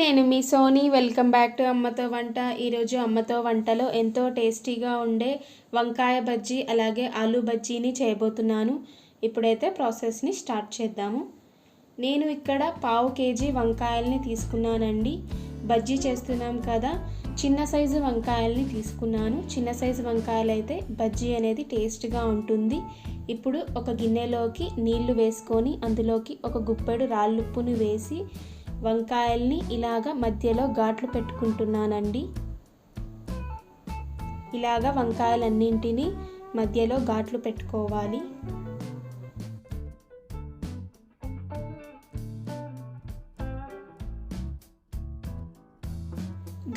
నేను మీ Sony. Welcome back to అమ్మతో వంట. ఈరోజు అమ్మతో వంటలో ఎంతో టేస్టీగా ఉండే వంకాయ బజ్జీ అలాగే ఆలూ బజ్జీని చేయబోతున్నాను. ఇప్పుడైతే ప్రాసెస్ని స్టార్ట్ చేద్దాము. నేను ఇక్కడ 1/2 కేజీ వంకాయల్ని తీసుకున్నానండి. బజ్జీ చేస్తున్నాం కదా, చిన్న సైజు వంకాయల్ని తీసుకున్నాను. చిన్న సైజు వంకాయలు అయితే బజ్జీ అనేది టేస్ట్గా ఉంటుంది. ఇప్పుడు ఒక గిన్నెలోకి నీళ్లు వేసుకొని అందులోకి ఒక గుప్పెడు రాళ్ళుప్పును వేసి వంకాయల్ని ఇలాగా మధ్యలో ఘాట్లు పెట్టుకుంటున్నానండి. ఇలాగా వంకాయలన్నింటినీ మధ్యలో ఘాట్లు పెట్టుకోవాలి.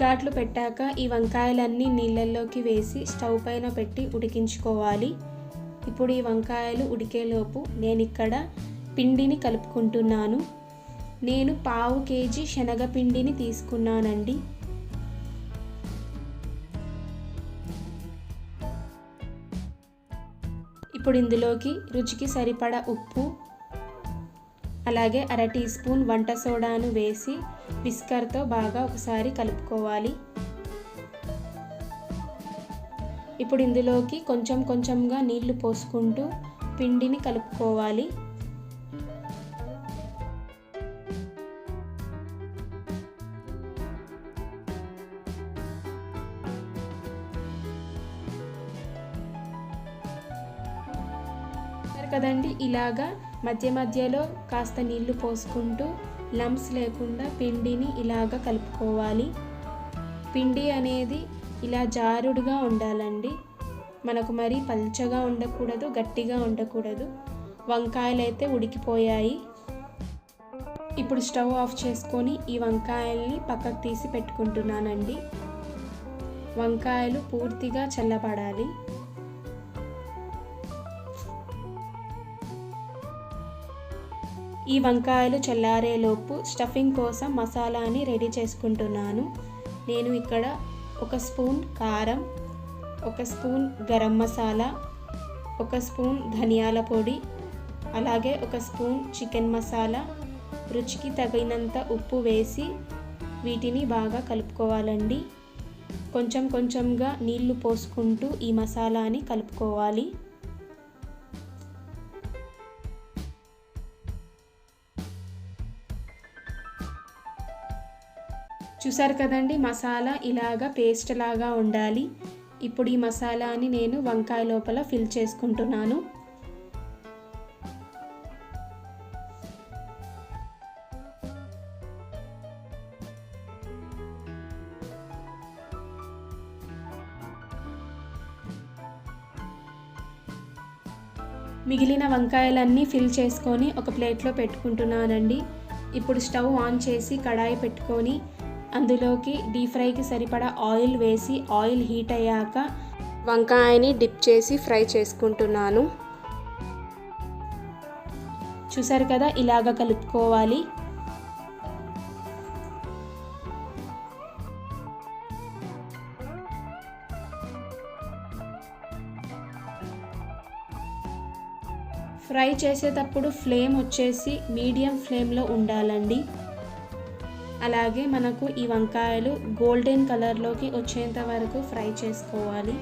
ఘాట్లు పెట్టాక ఈ వంకాయలన్నీ నీళ్ళల్లోకి వేసి స్టవ్ పైన పెట్టి ఉడికించుకోవాలి. ఇప్పుడు ఈ వంకాయలు ఉడికేలోపు నేను ఇక్కడ పిండిని కలుపుకుంటున్నాను. నేను 1/2 కేజీ శనగపిండిని తీసుకున్నానండి. ఇప్పుడు ఇందులోకి రుచికి సరిపడా ఉప్పు అలాగే 1/2 టీ స్పూన్ వంట సోడాను వేసి విస్కర్తో బాగా ఒకసారి కలుపుకోవాలి. ఇప్పుడు ఇందులోకి కొంచెం కొంచెంగా నీళ్లు పోసుకుంటూ పిండిని కలుపుకోవాలి. కదండి, ఇలాగా మధ్య మధ్యలో కాస్త నీళ్లు పోసుకుంటూ లంప్స్ లేకుండా పిండిని ఇలాగా కలుపుకోవాలి. పిండి అనేది ఇలా జారుడుగా ఉండాలండి. మనకు మరీ పల్చగా ఉండకూడదు, గట్టిగా ఉండకూడదు. వంకాయలు అయితే ఉడికిపోయాయి. ఇప్పుడు స్టవ్ ఆఫ్ చేసుకొని ఈ వంకాయల్ని పక్కకు తీసి పెట్టుకుంటున్నానండి. వంకాయలు పూర్తిగా చల్లబడాలి. ఈ వంకాయలు చల్లారేలోపు స్టఫింగ్ కోసం మసాలాని రెడీ చేసుకుంటున్నాను. నేను ఇక్కడ 1 స్పూన్ కారం, 1 స్పూన్ గరం మసాలా, 1 స్పూన్ ధనియాల పొడి, అలాగే 1 స్పూన్ చికెన్ మసాలా, రుచికి తగినంత ఉప్పు వేసి వీటిని బాగా కలుపుకోవాలండి. కొంచెం కొంచెంగా నీళ్లు పోసుకుంటూ ఈ మసాలాని కలుపుకోవాలి. చూసారు కదండి, మసాలా ఇలాగా పేస్ట్ లాగా ఉండాలి. ఇప్పుడు ఈ మసాలాని నేను వంకాయ లోపల ఫిల్ చేసుకుంటున్నాను. మిగిలిన వంకాయలన్నీ ఫిల్ చేసుకొని ఒక ప్లేట్లో పెట్టుకుంటున్నానండి. ఇప్పుడు స్టవ్ ఆన్ చేసి కడాయి పెట్టుకొని అందులోకి డీప్ ఫ్రైకి సరిపడా ఆయిల్ వేసి ఆయిల్ హీట్ అయ్యాక వంకాయని డిప్ చేసి ఫ్రై చేసుకుంటున్నాను. చూసారు కదా, ఇలాగ కలుపుకోవాలి. ఫ్రై చేసేటప్పుడు ఫ్లేమ్ వచ్చేసి మీడియం ఫ్లేమ్లో ఉండాలండి. అలాగే మనకు ఈ వంకాయలు గోల్డెన్ కలర్లోకి వచ్చేంత వరకు ఫ్రై చేసుకోవాలి.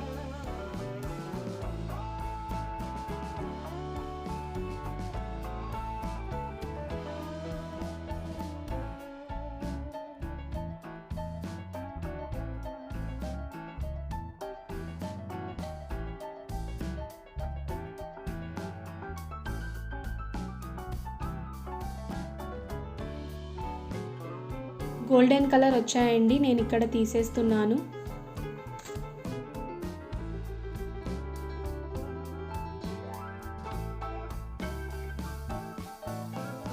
గోల్డెన్ కలర్ వచ్చాయండి, నేను ఇక్కడ తీసేస్తున్నాను.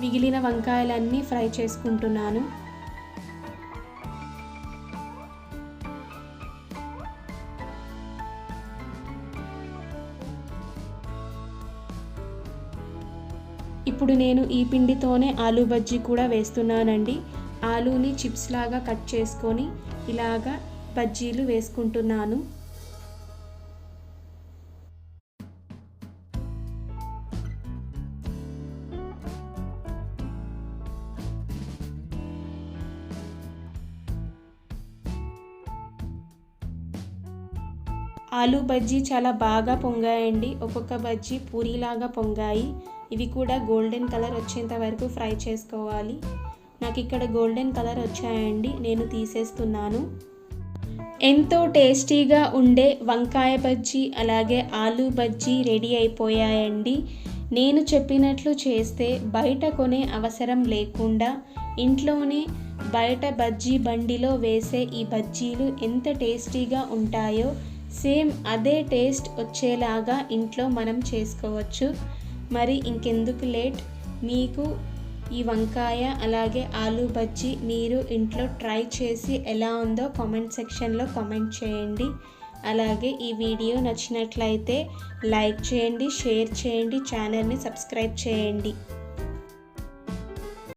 మిగిలిన వంకాయలన్నీ ఫ్రై చేసుకుంటున్నాను. ఇప్పుడు నేను ఈ పిండితోనే ఆలూ బజ్జీ కూడా వేస్తున్నానండి. ఆలూని చిప్స్ లాగా కట్ చేసుకొని ఇలాగా బజ్జీలు వేసుకుంటున్నాను. ఆలూ బజ్జీ చాలా బాగా పొంగాయండి. ఒక్కొక్క బజ్జీ పూరీలాగా పొంగాయి. ఇవి కూడా గోల్డెన్ కలర్ వచ్చేంత వరకు ఫ్రై చేసుకోవాలి. నాకు ఇక్కడ గోల్డెన్ కలర్ వచ్చాయండి, నేను తీసేస్తున్నాను. ఎంతో టేస్టీగా ఉండే వంకాయ బజ్జీ అలాగే ఆలూ బజ్జీ రెడీ అయిపోయాయండి. నేను చెప్పినట్లు చేస్తే బయట కొనే అవసరం లేకుండా ఇంట్లోనే బయట బజ్జీ బండిలో వేసే ఈ బజ్జీలు ఎంత టేస్టీగా ఉంటాయో సేమ్ అదే టేస్ట్ వచ్చేలాగా ఇంట్లో మనం చేసుకోవచ్చు. మరి ఇంకెందుకు లేట్, మీకు ఈ వంకాయ అలాగే ఆలూ బజ్జీ మీరు ఇంట్లో ట్రై చేసి ఎలా ఉందో కామెంట్ సెక్షన్లో కామెంట్ చేయండి. అలాగే ఈ వీడియో నచ్చినట్లయితే లైక్ చేయండి, షేర్ చేయండి, ఛానల్ని సబ్స్క్రైబ్ చేయండి.